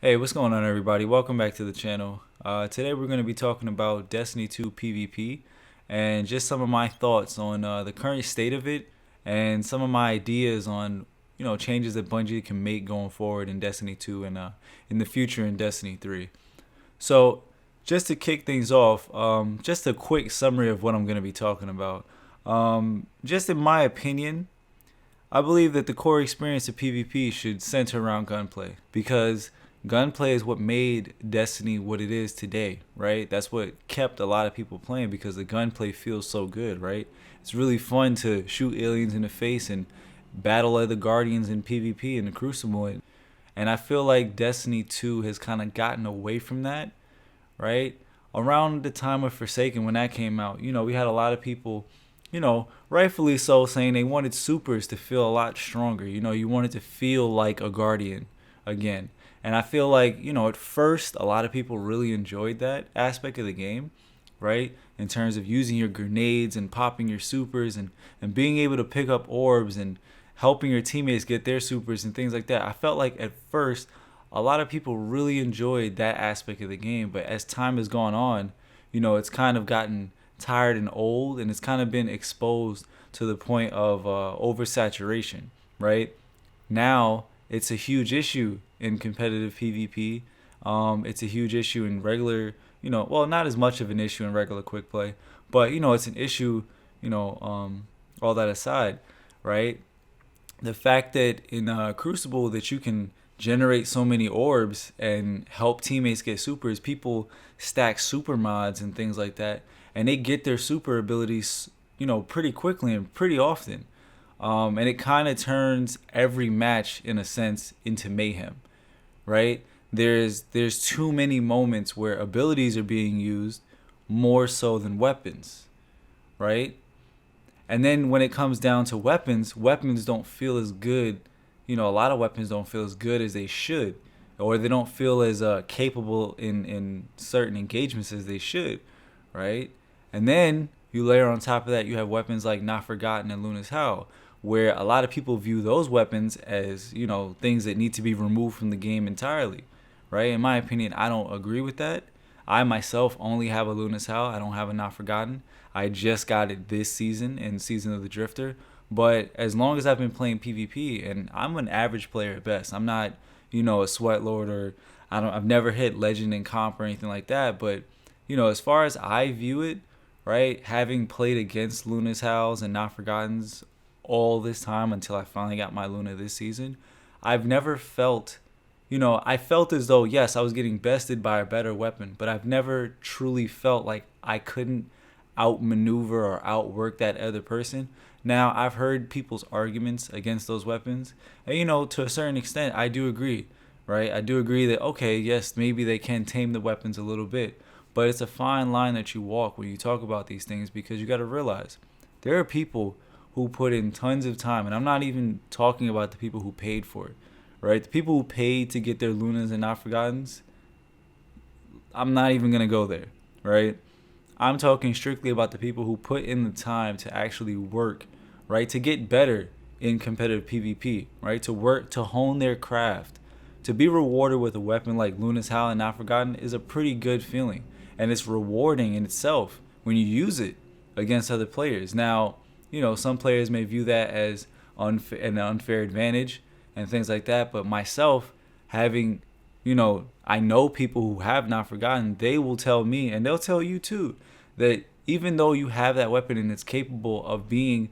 Hey, what's going on, everybody? Welcome back to the channel. Today we're going to be talking about Destiny 2 PvP and just some of my thoughts on the current state of it and some of my ideas on changes that Bungie can make going forward in Destiny 2 and in the future in Destiny 3. So, just to kick things off, just a quick summary of what I'm going to be talking about. Just in my opinion, I believe that the core experience of PvP should center around gunplay because gunplay is what made Destiny what it is today, right? That's what kept a lot of people playing because the gunplay feels so good, right? It's really fun to shoot aliens in the face and battle other guardians in PvP in the Crucible. And I feel like Destiny 2 has kind of gotten away from that, right? Around the time of Forsaken, when that came out, we had a lot of people, rightfully so, saying they wanted supers to feel a lot stronger. You wanted to feel like a guardian again. And I feel like, at first, a lot of people really enjoyed that aspect of the game, right? In terms of using your grenades and popping your supers and being able to pick up orbs and helping your teammates get their supers and things like that. I felt like at first a lot of people really enjoyed that aspect of the game, but as time has gone on, it's kind of gotten tired and old, and it's kind of been exposed to the point of oversaturation, right? Now it's a huge issue in competitive PvP. It's a huge issue in regular, well, not as much of an issue in regular quick play, but it's an issue, all that aside, right? The fact that in Crucible that you can generate so many orbs and help teammates get supers, people stack super mods and things like that, and they get their super abilities, pretty quickly and pretty often. And it kind of turns every match in a sense into mayhem, right? There's too many moments where abilities are being used more so than weapons, right? And then when it comes down to weapons, weapons don't feel as good. A lot of weapons don't feel as good as they should, or they don't feel as capable in certain engagements as they should, right? And then you layer on top of that, you have weapons like Not Forgotten and Luna's Howl, where a lot of people view those weapons as, things that need to be removed from the game entirely, right? In my opinion, I don't agree with that. I myself only have a Luna's Howl. I don't have a Not Forgotten. I just got it this season in Season of the Drifter. But as long as I've been playing PvP, and I'm an average player at best, I'm not, a sweat lord, or I've never hit legend in comp or anything like that. But as far as I view it, right, having played against Luna's Howls and Not Forgottens all this time until I finally got my Luna this season, I've never felt, I felt as though, yes, I was getting bested by a better weapon, but I've never truly felt like I couldn't outmaneuver or outwork that other person. Now, I've heard people's arguments against those weapons, and to a certain extent, I do agree, right? I do agree that, okay, yes, maybe they can tame the weapons a little bit, but it's a fine line that you walk when you talk about these things, because you got to realize there are people who put in tons of time, and I'm not even talking about the people who paid for it, right? The people who paid to get their Lunas and Not Forgottens, I'm not even gonna go there, right? I'm talking strictly about the people who put in the time to actually work, right? To get better in competitive PvP, right? To work, to hone their craft. To be rewarded with a weapon like Luna's Howl and Not Forgotten is a pretty good feeling. And it's rewarding in itself when you use it against other players. Now, some players may view that as an unfair advantage and things like that. But myself, having, I know people who have Not Forgotten, they will tell me, and they'll tell you too, that even though you have that weapon and it's capable of being,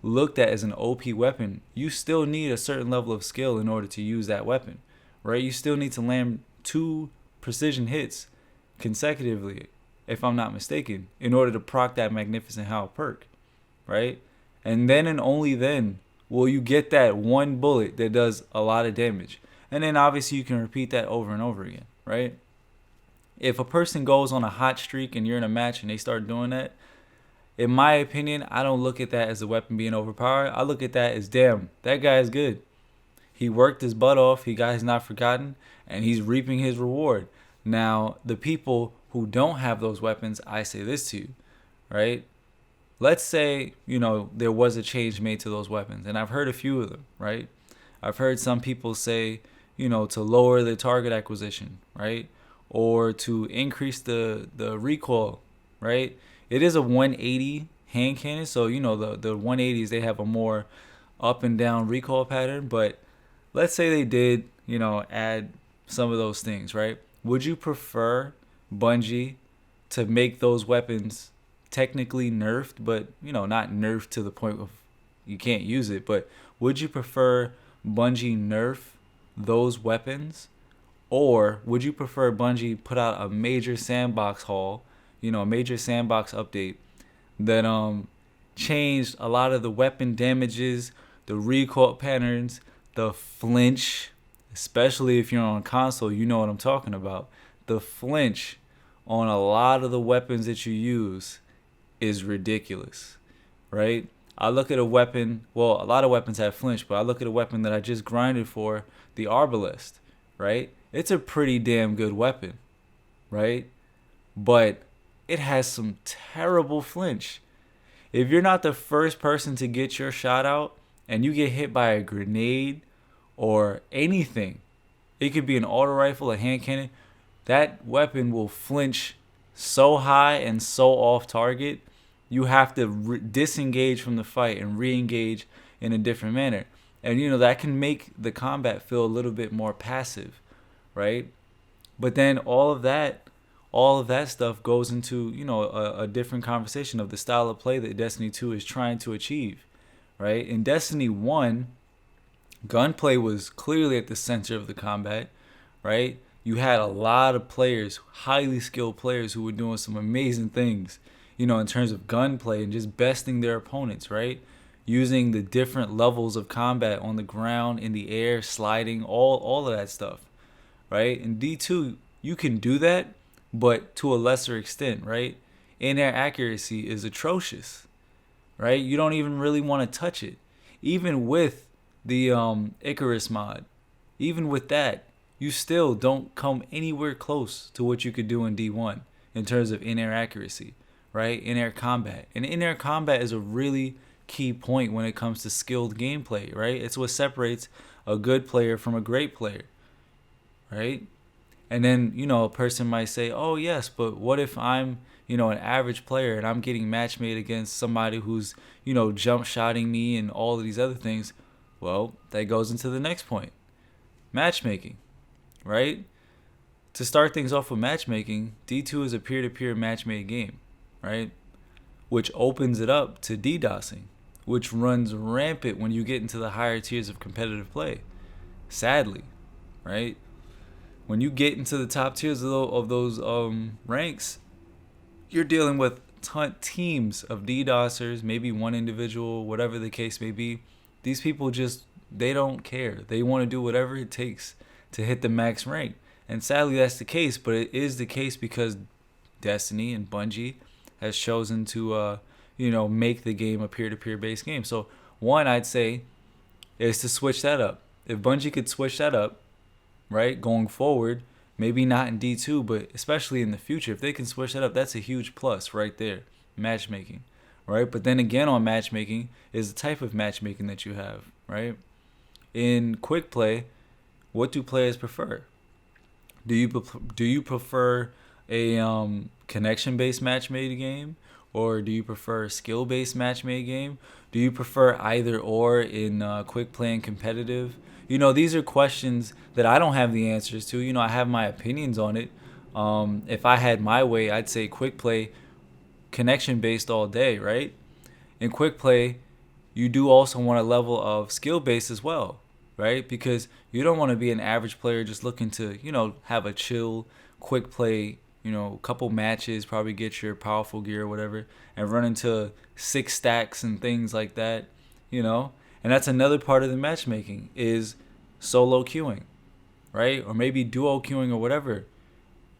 looked at as an OP weapon, you still need a certain level of skill in order to use that weapon, right? You still need to land 2 precision hits consecutively, if I'm not mistaken, in order to proc that Magnificent Howl perk, right? And then and only then will you get that one bullet that does a lot of damage. And then obviously you can repeat that over and over again, right? If a person goes on a hot streak and you're in a match and they start doing that, in my opinion, I don't look at that as a weapon being overpowered. I look at that as, damn, that guy is good. He worked his butt off, he got his Not Forgotten, and he's reaping his reward. Now, the people who don't have those weapons, I say this to you, right? Let's say, there was a change made to those weapons, and I've heard a few of them, right? I've heard some people say, to lower the target acquisition, right? Or to increase the recoil, right? It is a 180 hand cannon, so the 180s, they have a more up and down recoil pattern. But let's say they did, add some of those things, right? Would you prefer Bungie to make those weapons technically nerfed, but not nerfed to the point of you can't use it, but would you prefer Bungie nerf those weapons, or would you prefer Bungie put out a major sandbox haul, a major sandbox update that changed a lot of the weapon damages, the recoil patterns, the flinch, especially if you're on console, you know what I'm talking about. The flinch on a lot of the weapons that you use is ridiculous, right? I look at a weapon, well, a lot of weapons have flinch, but I look at a weapon that I just grinded for, the Arbalest, right? It's a pretty damn good weapon, right? But it has some terrible flinch. If you're not the first person to get your shot out and you get hit by a grenade or anything, it could be an auto rifle, a hand cannon, that weapon will flinch so high and so off target, you have to disengage from the fight and re-engage in a different manner. And that can make the combat feel a little bit more passive, right? But then all of that stuff goes into a different conversation of the style of play that Destiny 2 is trying to achieve, right? In Destiny 1, gunplay was clearly at the center of the combat, right? You had a lot of players, highly skilled players, who were doing some amazing things, in terms of gunplay and just besting their opponents, right? Using the different levels of combat on the ground, in the air, sliding, all of that stuff, right? In D2, you can do that, but to a lesser extent, right? In-air accuracy is atrocious, right? You don't even really want to touch it. Even with the Icarus mod, even with that, you still don't come anywhere close to what you could do in D1 in terms of in-air accuracy, right? In-air combat. And in-air combat is a really key point when it comes to skilled gameplay, right? It's what separates a good player from a great player, right? And then, a person might say, oh, yes, but what if I'm, an average player and I'm getting match made against somebody who's, jump shotting me and all of these other things? Well, that goes into the next point. Matchmaking, right? To start things off with matchmaking, D2 is a peer-to-peer match-made game, right? Which opens it up to DDoSing, which runs rampant when you get into the higher tiers of competitive play. Sadly, right? When you get into the top tiers of those ranks, you're dealing with teams of DDoSers, maybe one individual, whatever the case may be. These people they don't care. They want to do whatever it takes to hit the max rank. And sadly, that's the case, but it is the case because Destiny and Bungie has chosen to, make the game a peer-to-peer based game. So one, I'd say, is to switch that up. If Bungie could switch that up, right, going forward, maybe not in D2, but especially in the future, if they can switch that up, that's a huge plus right there, matchmaking, right? But then again, on matchmaking is the type of matchmaking that you have, right? In quick play, what do players prefer? Do you prefer a connection-based match-made game, or do you prefer a skill-based match-made game? Do you prefer either or in quick play and competitive? These are questions that I don't have the answers to. I have my opinions on it. If I had my way, I'd say quick play, connection-based all day, right? In quick play, you do also want a level of skill-based as well, right? Because you don't want to be an average player just looking to, have a chill, quick play, couple matches, probably get your powerful gear or whatever, and run into 6 stacks and things like that, And that's another part of the matchmaking is solo queuing, right? Or maybe duo queuing or whatever.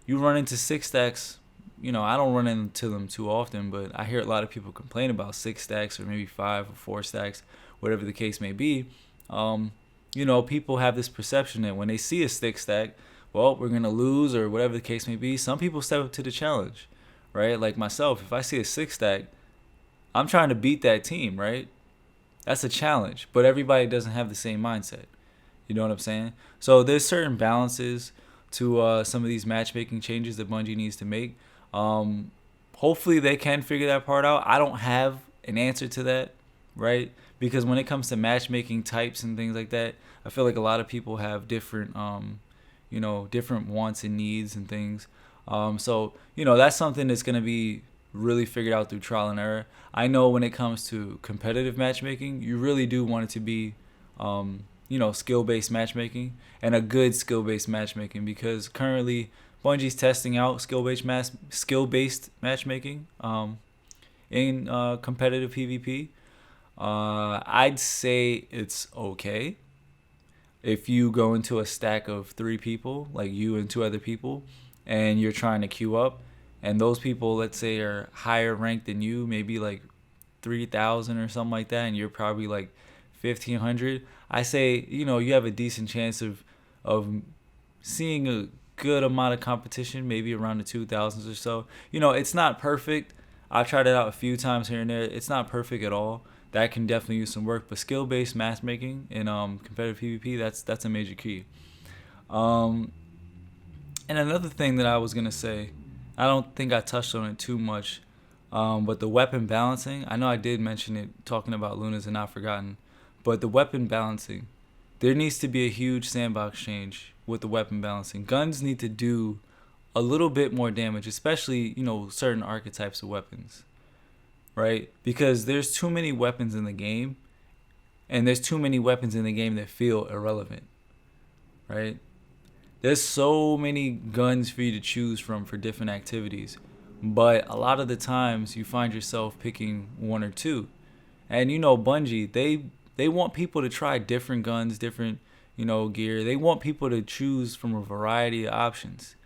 You run into 6 stacks, I don't run into them too often, but I hear a lot of people complain about 6 stacks or maybe 5 or 4 stacks, whatever the case may be. People have this perception that when they see a 6 stack, well, we're going to lose or whatever the case may be. Some people step up to the challenge, right? Like myself, if I see a 6 stack, I'm trying to beat that team, right? That's a challenge, but everybody doesn't have the same mindset. You know what I'm saying? So there's certain balances to some of these matchmaking changes that Bungie needs to make. Um, Hopefully they can figure that part out. I don't have an answer to that, right? Because when it comes to matchmaking types and things like that, I feel like a lot of people have different, different wants and needs and things. So that's something that's gonna be really figured out through trial and error. I know when it comes to competitive matchmaking, you really do want it to be, skill-based matchmaking and a good skill-based matchmaking, because currently Bungie's testing out skill-based matchmaking in competitive PvP. I'd say it's okay if you go into a stack of 3 people, like you and 2 other people, and you're trying to queue up, and those people, let's say, are higher ranked than you, maybe like 3,000 or something like that, and you're probably like 1,500. I say, you have a decent chance of seeing a good amount of competition, maybe around the 2,000s or so. It's not perfect. I've tried it out a few times here and there. It's not perfect at all. That can definitely use some work, but skill-based matchmaking in competitive PvP, that's a major key. Um, and another thing that I was gonna say, I don't think I touched on it too much, but the weapon balancing. I know I did mention it talking about Lunas and Not Forgotten, but the weapon balancing, there needs to be a huge sandbox change with the weapon balancing. Guns need to do a little bit more damage, especially certain archetypes of weapons, right? Because there's too many weapons in the game, and there's too many weapons in the game that feel irrelevant, right? There's so many guns for you to choose from for different activities, but a lot of the times you find yourself picking 1 or 2. And Bungie, they want people to try different guns, different gear. They want people to choose from a variety of options.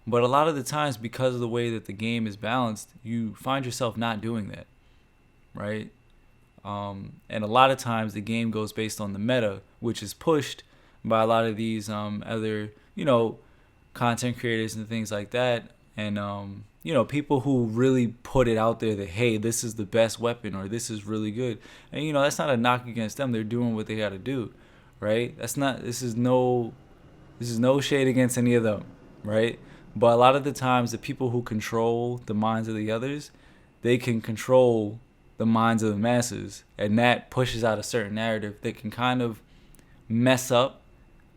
But a lot of the times, because of the way that the game is balanced, you find yourself not doing that, right? And a lot of times the game goes based on the meta, which is pushed by a lot of these other content creators and things like that, and people who really put it out there that, hey, this is the best weapon, or this is really good. And that's not a knock against them. They're doing what they got to do, right? This is no shade against any of them, right? But a lot of the times, the people who control the minds of the others, they can control the minds of the masses, and that pushes out a certain narrative that can kind of mess up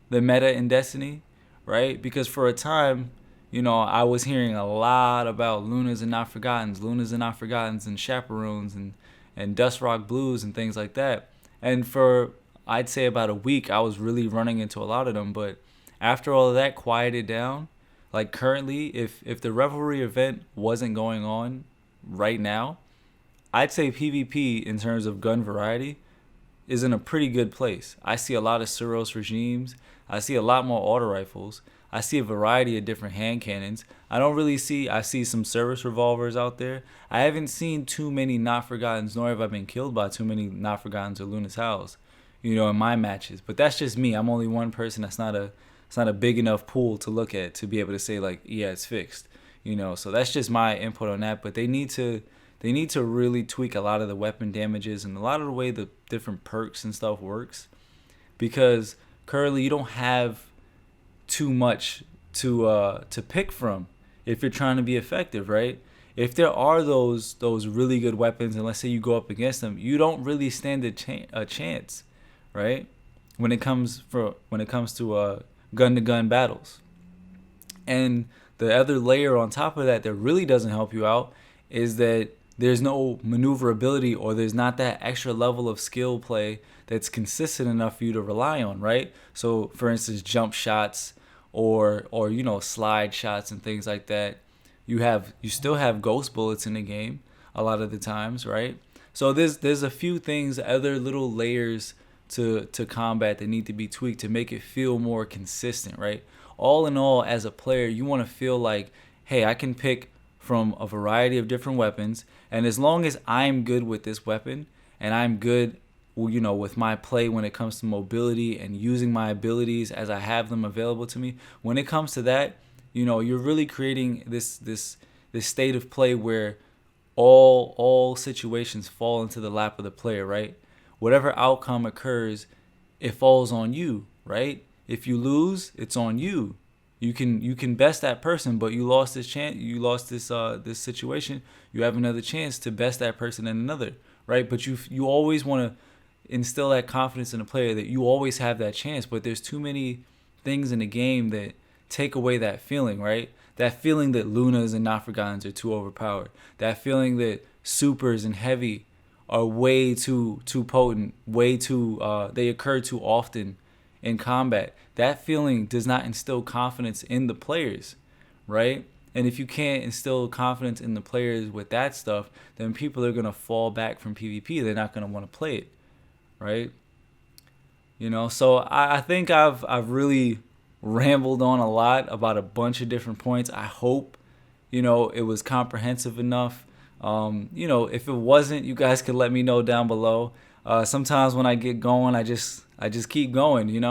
the meta in Destiny, right? Because for a time, I was hearing a lot about Lunas and Not Forgottens, and Chaperones, and Dust Rock Blues and things like that. And for, I'd say, about a week, I was really running into a lot of them. But after all of that quieted down, like currently, if the Revelry event wasn't going on right now, I'd say PvP in terms of gun variety is in a pretty good place. I see a lot of Suros regimes. I see a lot more auto rifles. I see a variety of different hand cannons. I see some service revolvers out there. I haven't seen too many Not Forgottens, nor have I been killed by too many Not Forgottens or Lunas Howls, in my matches. But that's just me. I'm only one person. It's not a big enough pool to look at to be able to say, like, yeah, it's fixed. So that's just my input on that. But they need to really tweak a lot of the weapon damages and a lot of the way the different perks and stuff works, because currently you don't have too much to pick from if you're trying to be effective, right? If there are those really good weapons, and let's say you go up against them, you don't really stand a chance, right? When it comes to gun-to-gun battles. And the other layer on top of that really doesn't help you out is that there's no maneuverability, or there's not that extra level of skill play that's consistent enough for you to rely on, right? So, for instance, jump shots or slide shots and things like that. You still have ghost bullets in the game a lot of the times, right? So there's a few things, other little layers to combat that need to be tweaked to make it feel more consistent, right? All in all, as a player, you want to feel like, hey, I can pick from a variety of different weapons, and as long as I'm good with this weapon and I'm good with my play when it comes to mobility and using my abilities as I have them available to me, when it comes to that, you're really creating this state of play where all situations fall into the lap of the player, right? Whatever outcome occurs, it falls on you, right? If you lose, it's on you. You can best that person, but you lost this chance. You lost this situation. You have another chance to best that person in another, right? But you always want to instill that confidence in the player that you always have that chance. But there's too many things in the game that take away that feeling, right? That feeling that Lunas and Not Forgottens are too overpowered. That feeling that supers and heavy are way too potent, way too they occur too often in combat. That feeling does not instill confidence in the players, right? And if you can't instill confidence in the players with that stuff, then people are gonna fall back from PvP. They're not gonna want to play it, right? So I think I've really rambled on a lot about a bunch of different points. I hope it was comprehensive enough. If it wasn't, you guys could let me know down below. Sometimes when I get going, I just keep going.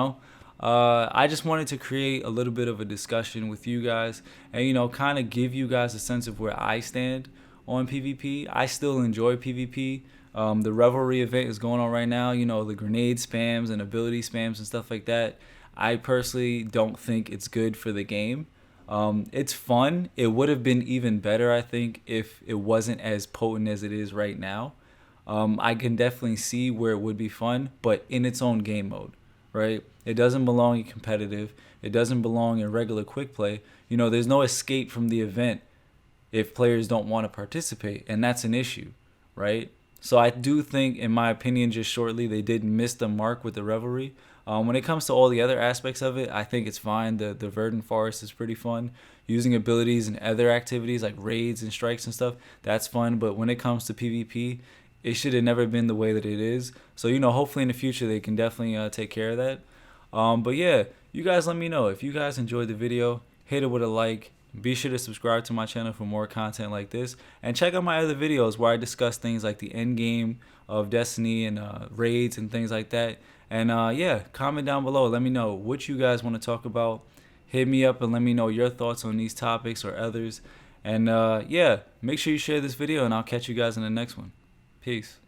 I just wanted to create a little bit of a discussion with you guys, and kind of give you guys a sense of where I stand on PvP. I still enjoy PvP. The Revelry event is going on right now. The grenade spams and ability spams and stuff like that. I personally don't think it's good for the game. It's fun. It would have been even better, I think, if it wasn't as potent as it is right now. I can definitely see where it would be fun, but in its own game mode, right? It doesn't belong in competitive. It doesn't belong in regular quick play. There's no escape from the event if players don't want to participate, and that's an issue, right? So I do think, in my opinion, just shortly, they did miss the mark with the Revelry. When it comes to all the other aspects of it, I think it's fine. The Verdant Forest is pretty fun. Using abilities and other activities like raids and strikes and stuff, that's fun. But when it comes to PvP, it should have never been the way that it is. So, hopefully in the future they can definitely take care of that. But yeah, you guys let me know. If you guys enjoyed the video, hit it with a like. Be sure to subscribe to my channel for more content like this. And check out my other videos where I discuss things like the end game of Destiny and raids and things like that. And yeah, comment down below. Let me know what you guys want to talk about. Hit me up and let me know your thoughts on these topics or others. And yeah, make sure you share this video, and I'll catch you guys in the next one. Peace.